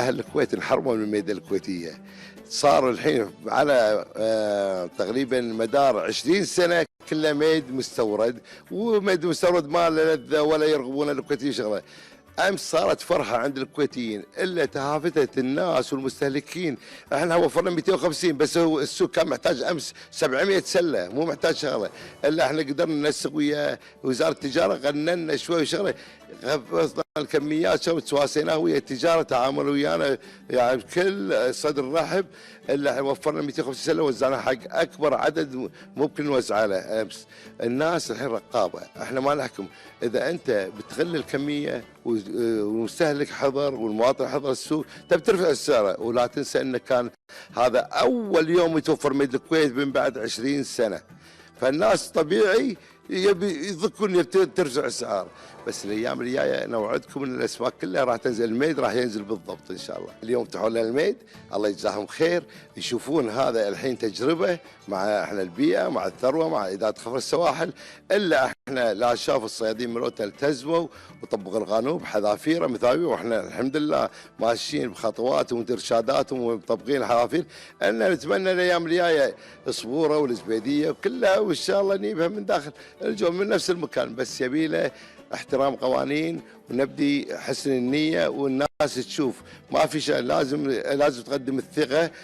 أهل الكويت انحرموا من الميدان الكويتية، صاروا الحين على تقريبا مدار 20 سنة كله ميد مستورد، وميد مستورد ما له لذة ولا يرغبون الكويتيين شغله. امس صارت فرحه عند الكويتيين الا تهافتت الناس والمستهلكين. احنا وفرنا 250 بس هو السوق كان محتاج امس 700 سله، مو محتاج شغله. الا احنا قدرنا ننسق ويا وزاره التجاره، غننا شوي شغله، خفضنا الكميات، شو تواصيناه ويا التجاره، تعاملوا ويانا يعني بكل صدر رحب. الا احنا وفرنا 250 سله وزعناها حق اكبر عدد ممكن نوزعه له امس. الناس الحين رقابه، احنا ما نحكم. اذا انت بتقل الكميه والمستهلك حضر والمواطن حضر السوق، تبي ترفع السعر. ولا تنسى انه كان هذا اول يوم يتوفر ميد الكويت من بعد 20 سنه، فالناس طبيعي يبي يضكون ترفع الاسعار. بس الايام الجايه نوعدكم ان الاسواق كلها راح تنزل، الميد راح ينزل بالضبط ان شاء الله. اليوم فتحوا لنا الميد، الله يجزاهم خير، يشوفون هذا الحين تجربه مع احنا البيئه، مع الثروه، مع اداره خفر السواحل. الا احنا لا شاف الصيادين ملوتنا التزموا وطبقوا القانون بحذافيره مثاليه، واحنا الحمد لله ماشيين بخطواتهم وارشاداتهم ومطبقين الحذافير. ان نتمنى الايام الجايه صبوره والزبيديه وكلها، وان شاء الله نجيبها من داخل الجو من نفس المكان. بس يبي له احترام قوانين، ونبدي حسن النيه والناس تشوف ما في شيء. لازم تقدم الثقه